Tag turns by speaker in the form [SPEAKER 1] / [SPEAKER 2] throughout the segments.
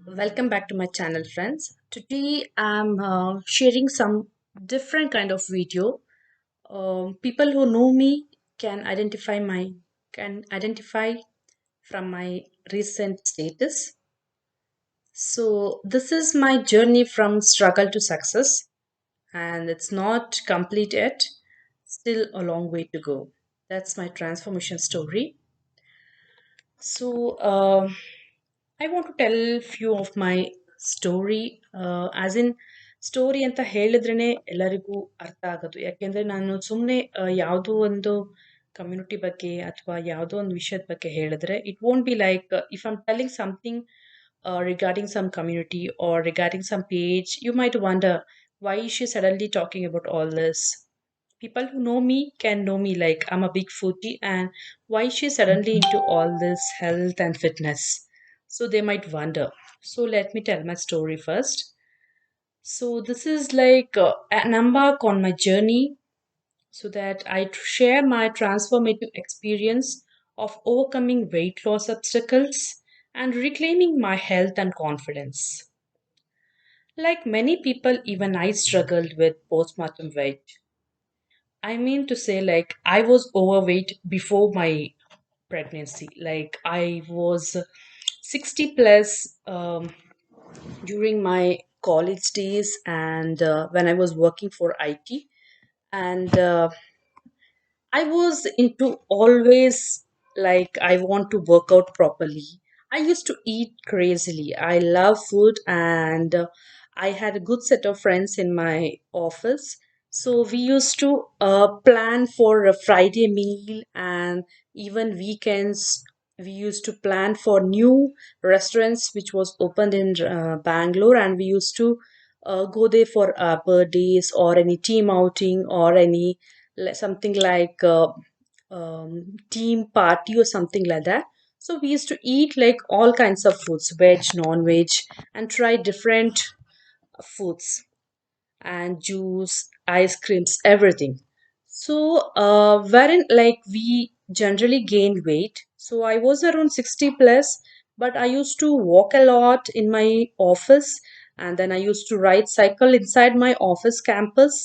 [SPEAKER 1] Welcome back to my channel, friends. Today I'm sharing some different kind of video. People who know me can identify from my recent status. So this is my journey from struggle to success, and it's not complete yet. Still a long way to go. That's my transformation story. So I want to tell few of my story as in story ಅಂತ ಹೇಳಿದ್ರೇನೆ ಎಲ್ಲರಿಗೂ ಅರ್ಥ ಆಗೋದು ಯಾಕೆಂದ್ರೆ ನಾನು ಸುಮ್ಮನೆ ಯಾವುದೋ ಒಂದು community ಬಗ್ಗೆ ಅಥವಾ ಯಾವುದೋ ಒಂದು ವಿಷಯದ ಬಗ್ಗೆ ಹೇಳಿದ್ರೆ it won't be like if I'm telling something regarding some community or regarding some page you might wonder why is she suddenly talking about all this. People who know me can know me like I'm a big foodie, and why she's suddenly into all this health and fitness. So they might wonder. So let me tell my story first. So this is like an embark on my journey so that I share my transformative experience of overcoming weight loss obstacles and reclaiming my health and confidence. Like many people, even I struggled with postpartum weight. I mean to say, like, I was overweight before my pregnancy. Like, I was 60 plus during my college days and when I was working for IT. And I was into always like, I want to work out properly. I used to eat crazily. I love food and I had a good set of friends in my office. So we used to plan for a Friday meal and even weekends. We used to plan for new restaurants which was opened in Bangalore, and we used to go there for birthdays or any team outing or any something like team party or something like that. So we used to eat like all kinds of foods, veg, non-veg, and try different foods and juice, ice creams, everything. So wherein like we generally gained weight. So I was around 60 plus, but I used to walk a lot in my office, and then I used to ride cycle inside my office campus,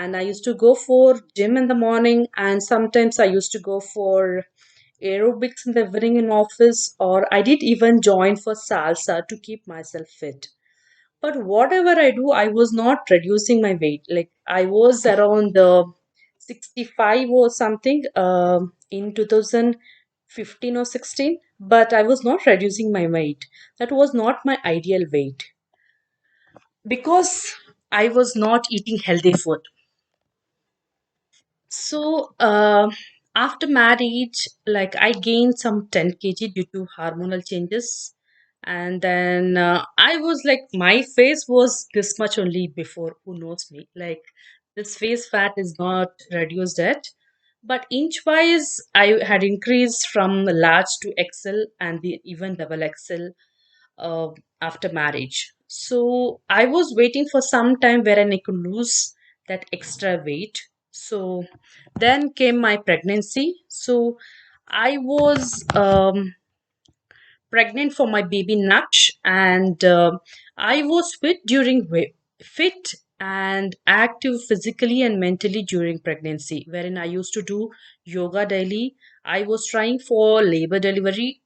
[SPEAKER 1] and I used to go for gym in the morning, and sometimes I used to go for aerobics in the evening in office, or I did even join for salsa to keep myself fit. But whatever I do, I was not reducing my weight. Like I was around 65 or something in 2015 or 16, but I was not reducing my weight. That was not my ideal weight because I was not eating healthy food. So after marriage, like I gained some 10 kg due to hormonal changes. And then I was like, my face was this much only before. Who knows me? Like this face fat is not reduced yet. But inch wise, I had increased from large to XL and even double XL uh, after marriage. So I was waiting for some time wherein I could lose that extra weight. So then came my pregnancy. So I was pregnant for my baby Naksh, and I was fit and active physically and mentally during pregnancy, wherein I used to do yoga daily. I was trying for labor delivery,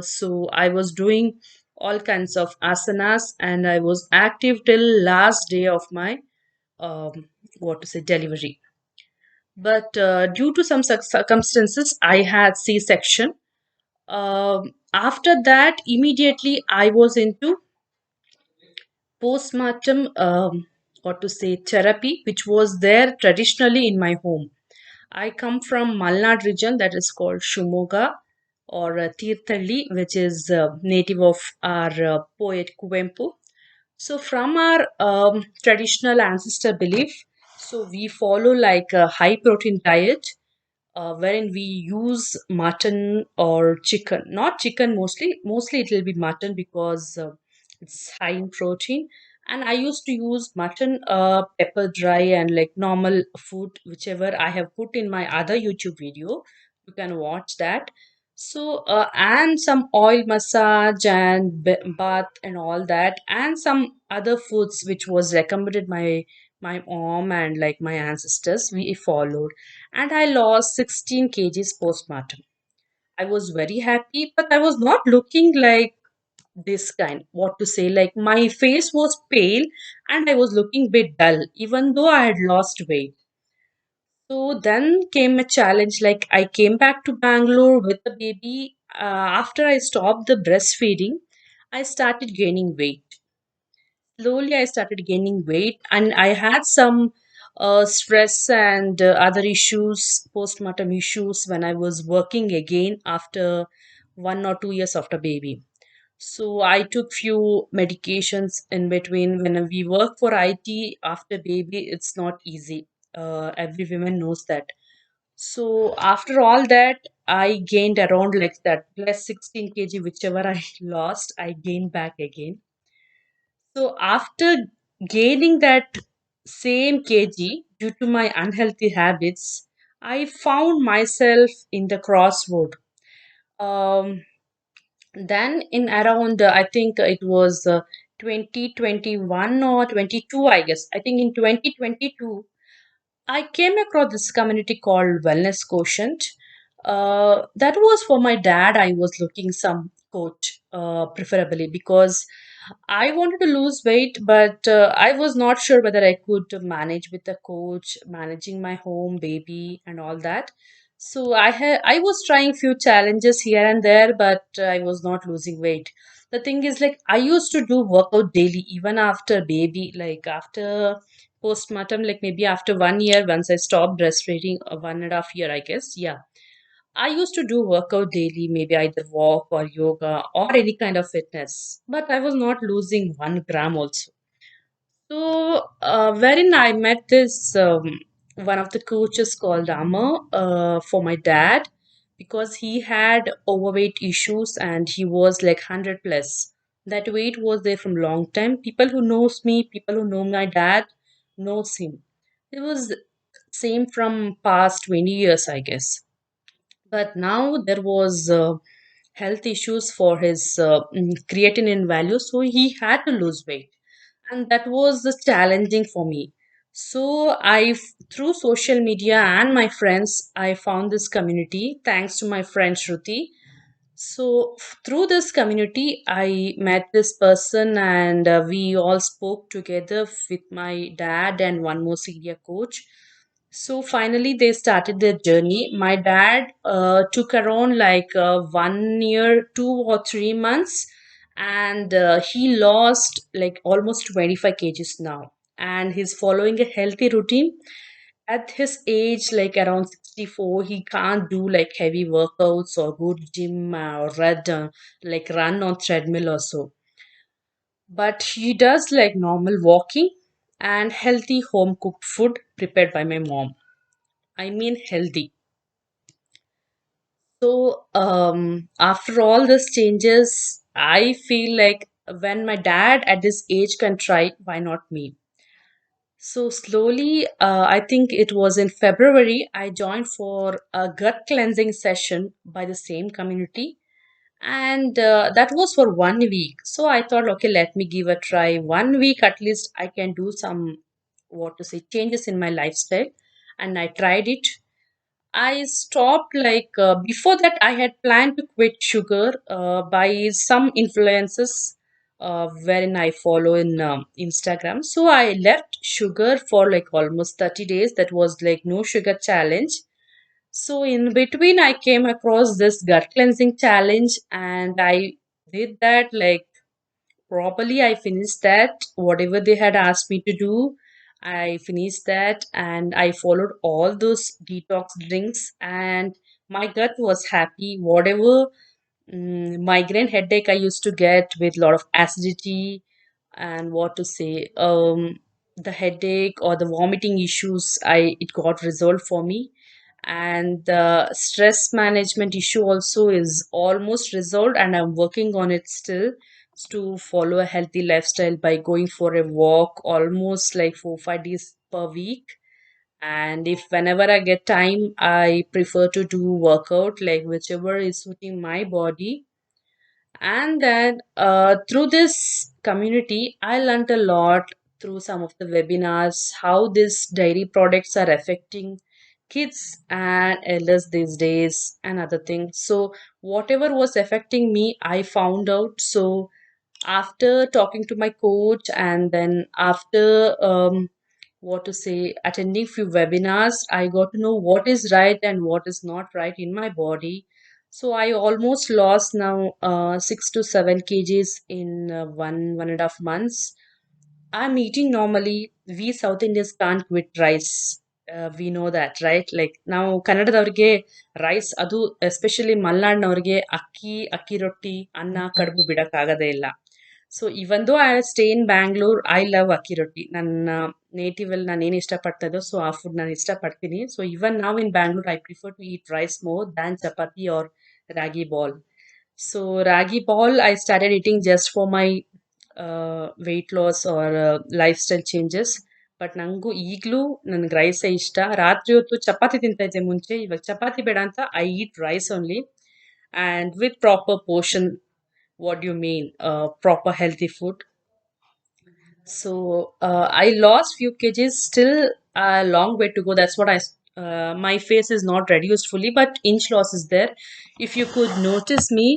[SPEAKER 1] so I was doing all kinds of asanas, and I was active till last day of my what to say delivery. But due to some circumstances, I had C-section. After that, immediately I was into postpartum, what to say, therapy, which was there traditionally in my home. I come from Malnad region that is called Shumoga or Tirthalli, which is native of our poet Kuvempu. So, from our traditional ancestor belief, so we follow like a high protein diet wherein we use mutton or chicken. Not chicken mostly. Mostly it will be mutton because it's high in protein. And I used to use mutton, pepper dry, and like normal food, whichever I have put in my other YouTube video. You can watch that. And some oil massage and bath and all that, and some other foods which was recommended my mom and like my ancestors, we followed. And I lost 16 kgs postpartum. I was very happy, but I was not looking like this kind. What to say? Like my face was pale and I was looking bit dull, even though I had lost weight. So then came a challenge. Like I came back to Bangalore with the baby. After I stopped the breastfeeding, I started gaining weight. Slowly, I started gaining weight, and I had some stress and other issues, postpartum issues, when I was working again after 1 or 2 years after baby. So I took few medications in between. When we work for IT after baby, it's not easy. Every woman knows that. So after all that, I gained around like that plus 16 kg, whichever I lost, I gained back again. So after gaining that same kg due to my unhealthy habits, I found myself in the crossroad. Um, then in around I think it was 2021 or 22, I guess. I think in 2022 I came across this community called Wellness Quotient. That was for my dad. I was looking some coach, preferably because I wanted to lose weight, but I was not sure whether I could manage with a coach, managing my home, baby, and all that. So I was trying few challenges here and there, but I was not losing weight. The thing is, like I used to do workout daily, even after baby, like after postpartum, like maybe after 1 year, once I stopped breastfeeding, 1.5 year, I guess. Yeah, I used to do workout daily, maybe either walk or yoga or any kind of fitness, but I was not losing 1 gram also. So, wherein I met this one of the coaches called Amma for my dad because he had overweight issues and he was like 100 plus. That weight was there from long time. People who knows me, people who know my dad, knows him. It was same from past 20 years, I guess. But now there was health issues for his creatinine value, so he had to lose weight, and that was challenging for me. So through social media and my friends, I found this community thanks to my friend Shruti. So through this community, I met this person, and we all spoke together with my dad and one more senior coach. So finally, they started their journey. My dad took around like 1 year, 2 or 3 months, and he lost like almost 25 kgs now. And he's following a healthy routine. At his age, like around 64, he can't do like heavy workouts or go to gym or like run on treadmill or so. But he does like normal walking and healthy home cooked food prepared by my mom. I mean healthy. So after all these changes, I feel like when my dad at this age can try, why not me? So slowly, I think it was in February, I joined for a gut cleansing session by the same community. And that was for 1 week. So I thought, okay, let me give a try. 1 week at least, I can do some, what to say, changes in my lifestyle. And I tried it. I stopped like before that. I had planned to quit sugar by some influences wherein I follow in Instagram. So I left sugar for like almost 30 days. That was like no sugar challenge. So in between, I came across this gut cleansing challenge, and I did that like properly. I finished that, whatever they had asked me to do. I finished that and I followed all those detox drinks, and my gut was happy. Whatever migraine headache I used to get with a lot of acidity and what to say, the headache or the vomiting issues, I it got resolved for me. And the stress management issue also is almost resolved, and I'm working on it still to follow a healthy lifestyle by going for a walk almost like 4 5 days per week. And if whenever I get time, I prefer to do workout, like whichever is suiting my body. And then through this community, I learned a lot through some of the webinars how these dairy products are affecting kids and elders these days and other things. So, whatever was affecting me, I found out. So, after talking to my coach and then after what to say attending few webinars, I got to know what is right and what is not right in my body. So I almost lost now 6 to 7 kgs in 1.5 months. I'm eating normally. We South Indians can't quit rice. We know that, right? Like now ಕನ್ನಡದವ್ರಿಗೆ rice ಅದು especially ಮಲೆನಾಡಿನವ್ರಿಗೆ ಅಕ್ಕಿ ರೊಟ್ಟಿ ಅನ್ನ ಕಡುಬು ಬಿಡಕ್ಕಾಗದೇ ಇಲ್ಲ. So even though I stay in Bangalore, I love akki rotti. ನನ್ನ ನೇಟಿವ್ ಅಲ್ಲಿ ನಾನು ಏನು ಇಷ್ಟಪಡ್ತಾ ಇದ್ದೋ ಸೊ ಆ ಫುಡ್ ನಾನು ಇಷ್ಟಪಡ್ತೀನಿ. ಸೊ ಇವನ್ ನಾವ್ in Bangalore I prefer to eat rice more than chapati or ragi ball. So ragi ball I started eating just for my weight loss or lifestyle changes. But ನಂಗೂ ಈಗಲೂ ನನ್ಗೆ ರೈಸೇ ಇಷ್ಟ. ರಾತ್ರಿ ಹೊತ್ತು ಚಪಾತಿ ತಿಂತಾ ಇದ್ದೆ ಮುಂಚೆ, ಇವಾಗ ಚಪಾತಿ ಬೇಡ ಅಂತ I eat rice only and with proper portion. What you mean proper healthy food. So I lost few kgs. Still a long way to go. That's what I. My face is not reduced fully, but inch loss is there. If you could notice me,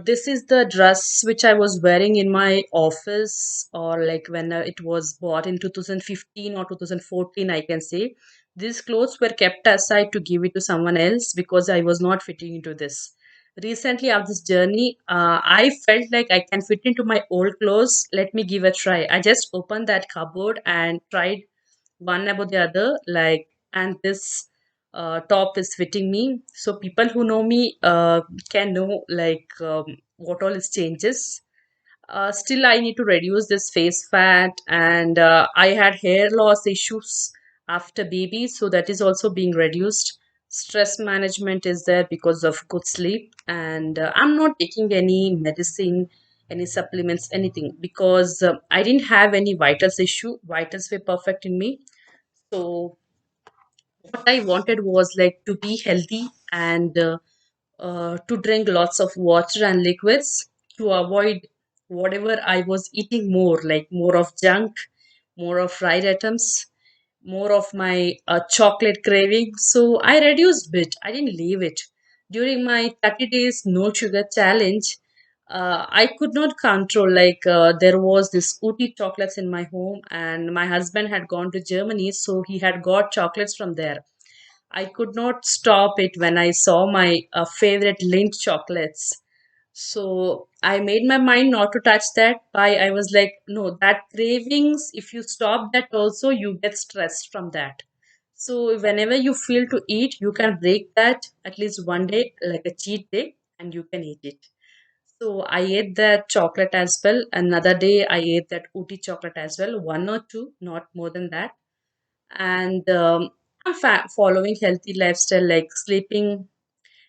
[SPEAKER 1] this is the dress which I was wearing in my office, or like when it was bought in 2015 or 2014. I can say these clothes were kept aside to give it to someone else because I was not fitting into this. Recently of this journey, I felt like I can fit into my old clothes. Let me give a try. I just opened that cupboard and tried one about the other, like, and this top is fitting me. So people who know me can know like what all is changes. Still, I need to reduce this face fat, and I had hair loss issues after baby, so that is also being reduced. Stress management is there because of good sleep, and I'm not taking any medicine, any supplements, anything because I didn't have any vitals issue. Vitals were perfect in me. So what I wanted was like to be healthy and to drink lots of water and liquids to avoid whatever I was eating more, like more of junk, more of fried items, more of my chocolate craving. So I reduced bit. I didn't leave it. During my 30 days no sugar challenge, I could not control. Like there was this Ooty chocolates in my home, and my husband had gone to Germany, so he had got chocolates from there. I could not stop it when I saw my favorite Lindt chocolates. So I made my mind not to touch that. I was like, no, that cravings, if you stop that also, you get stressed from that. So whenever you feel to eat, you can break that at least one day, like a cheat day, and you can eat it. So I ate that chocolate as well. Another day I ate that Ooty chocolate as well, one or two, not more than that. And I'm following healthy lifestyle, like sleeping.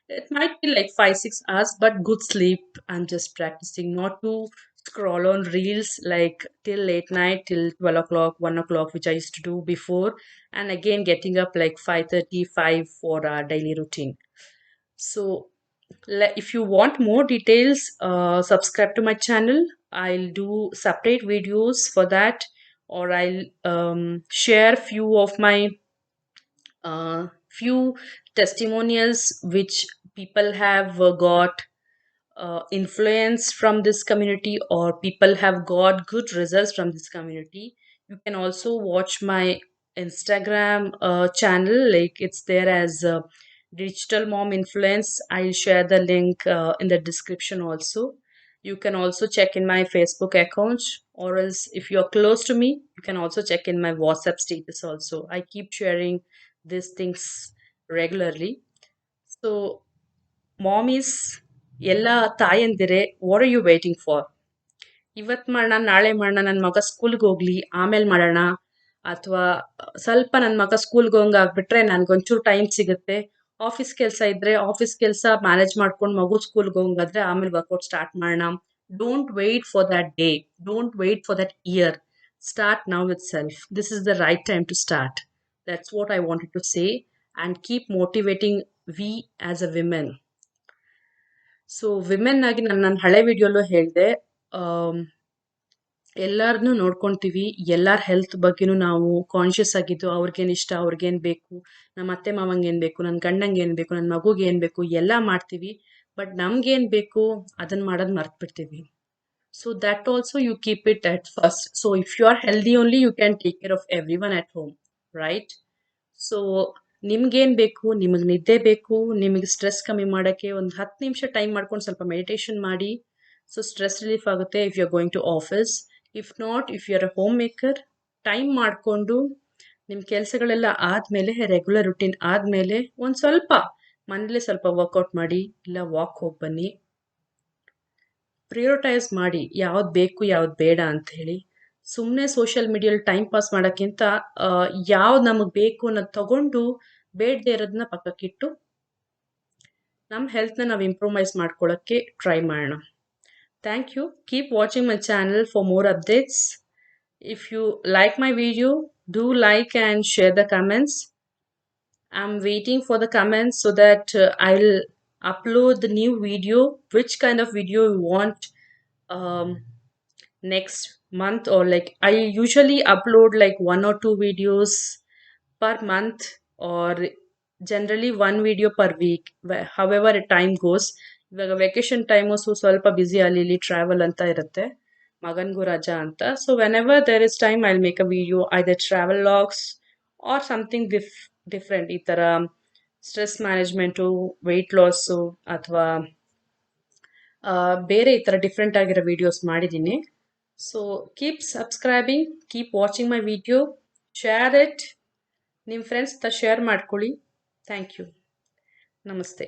[SPEAKER 1] It might be like 5 6 hours, but good sleep. I'm just practicing not to scroll on reels like till late night, till 12 o'clock, 1 o'clock, which I used to do before, and again getting up like 5:35 for our daily routine. So, if you want more details, subscribe to my channel. I'll do separate videos for that, or I'll share few of my few testimonials which people have got influence from this community, or people have got good results from this community. You can also watch my Instagram channel, like it's there as Digital Mom Influence. I'll share the link in the description also. You can also check in my Facebook account, or else if you're close to me, you can also check in my WhatsApp status also. I keep sharing these things regularly. So moms ಎಲ್ಲ ತಾಯಂದಿರೆ, what are you waiting for? ಇವತ್ತು ಮಾಡೋಣ, ನಾಳೆ ಮಾಡೋಣ, ನನ್ನ ಮಗ ಸ್ಕೂಲ್ಗೆ ಹೋಗ್ಲಿ ಆಮೇಲೆ ಮಾಡೋಣ, ಅಥವಾ ಸ್ವಲ್ಪ ನನ್ನ ಮಗ ಸ್ಕೂಲ್ಗೆ ಹೋಗಂಗೆ ಆಗ್ಬಿಟ್ರೆ ನನಗೊಂಚೂರು ಟೈಮ್ ಸಿಗುತ್ತೆ, ಆಫೀಸ್ ಕೆಲಸ ಇದ್ರೆ ಆಫೀಸ್ ಕೆಲಸ ಮ್ಯಾನೇಜ್ ಮಾಡ್ಕೊಂಡು ಮಗು ಸ್ಕೂಲ್ಗೆ ಹೋಗಂಗಾದ್ರೆ ಆಮೇಲೆ ವರ್ಕೌಟ್ ಸ್ಟಾರ್ಟ್ ಮಾಡೋಣ. Don't wait for that day, don't wait for that year. Start now with self. This is the right time to start. That's what I wanted to say. And keep motivating we as a women. So women ಆಗಿ ನನ್ನ ಹಳೆ ವಿಡಿಯೋಲ್ಲೂ ಹೇಳಿದೆ, ಎಲ್ಲರನ್ನೂ ನೋಡ್ಕೊತೀವಿ, ಎಲ್ಲರ health ಬಗ್ಗೆನೂ ನಾವು conscious ಆಗಿದ್ದು, ಅವ್ರಿಗೇನು ಇಷ್ಟ, ಅವ್ರಿಗೇನು ಬೇಕು, ನಮ್ಮ ಅತ್ತೆ ಮಾವಂಗೆ ಏನು ಬೇಕು, ನನ್ನ ಗಂಡಂಗೆ ಏನು ಬೇಕು, ನನ್ನ ಮಗುಗೆ ಏನು ಬೇಕು, ಎಲ್ಲ ಮಾಡ್ತೀವಿ. ಬಟ್ ನಮ್ಗೇನು ಬೇಕು ಅದನ್ನು ಮಾಡೋದು ಮರ್ತ್ಬಿಡ್ತೀವಿ. So that also you keep it at first. So if you are healthy only, you can take care of everyone at home, right? So ನಿಮ್ಗೇನು ಬೇಕು, ನಿಮಗೆ ನಿದ್ದೆ ಬೇಕು, ನಿಮಗೆ ಸ್ಟ್ರೆಸ್ ಕಮ್ಮಿ ಮಾಡೋಕ್ಕೆ ಒಂದು 10 ನಿಮಿಷ ಟೈಮ್ ಮಾಡ್ಕೊಂಡು ಸ್ವಲ್ಪ ಮೆಡಿಟೇಷನ್ ಮಾಡಿ. ಸೊ ಸ್ಟ್ರೆಸ್ ರಿಲೀಫ್ ಆಗುತ್ತೆ if you are going to office. If not, if you are a homemaker, time ಮಾಡಿಕೊಂಡು ನಿಮ್ಮ ಕೆಲಸಗಳೆಲ್ಲ ಆದಮೇಲೆ, ರೆಗ್ಯುಲರ್ ರುಟೀನ್ ಆದಮೇಲೆ ಒಂದು ಸ್ವಲ್ಪ ಮನೇಲಿ ಸ್ವಲ್ಪ ವರ್ಕೌಟ್ ಮಾಡಿ, ಇಲ್ಲ ವಾಕ್ ಹೋಗಿ ಬನ್ನಿ. ಪ್ರಿಯೋರಿಟೈಸ್ ಮಾಡಿ ಯಾವ್ದು ಬೇಕು ಯಾವ್ದು ಬೇಡ ಅಂತ ಹೇಳಿ. ಸುಮ್ಮನೆ ಸೋಷಿಯಲ್ ಮೀಡಿಯಲ್ಲಿ ಟೈಮ್ ಪಾಸ್ ಮಾಡೋಕ್ಕಿಂತ ಯಾವ್ದು ನಮಗೆ ಬೇಕು ಅನ್ನೋದು ತಗೊಂಡು ಬೇಡದೇ ಇರೋದನ್ನ ಪಕ್ಕಕ್ಕಿಟ್ಟು ನಮ್ಮ ಹೆಲ್ತ್ನ ನಾವು ಇಂಪ್ರೂವೈಸ್ ಮಾಡ್ಕೊಳ್ಳೋಕ್ಕೆ ಟ್ರೈ ಮಾಡೋಣ. Thank you. Keep watching my channel for more updates. If you like my video, do like and share the comments. I'm waiting for the comments so that I'll upload the new video. Which kind of video you want um, next month, or like I usually upload like 1 or 2 videos per month, or generally 1 video per week, however time goes. ಇವಾಗ vacation time ಸ್ವಲ್ಪ busy, ಅಲ್ಲಿ ಇಲ್ಲಿ travel ಅಂತ ಇರುತ್ತೆ, ಮಗನಿಗೂ ರಜಾ ಅಂತ. So whenever there is time I will make a video, either travel logs or something different. ಈ ಥರ ಸ್ಟ್ರೆಸ್ ಮ್ಯಾನೇಜ್ಮೆಂಟು, ವೆಯ್ಟ್ ಲಾಸು, ಅಥವಾ ಬೇರೆ ಈ ಥರ ಡಿಫ್ರೆಂಟ್ ಆಗಿರೋ ವಿಡಿಯೋಸ್ ಮಾಡಿದ್ದೀನಿ. So keep subscribing, keep watching my video, share it, ನಿಮ್ಮ friends ಹತ್ರ ಶೇರ್ ಮಾಡ್ಕೊಳ್ಳಿ. Thank you. ನಮಸ್ತೆ.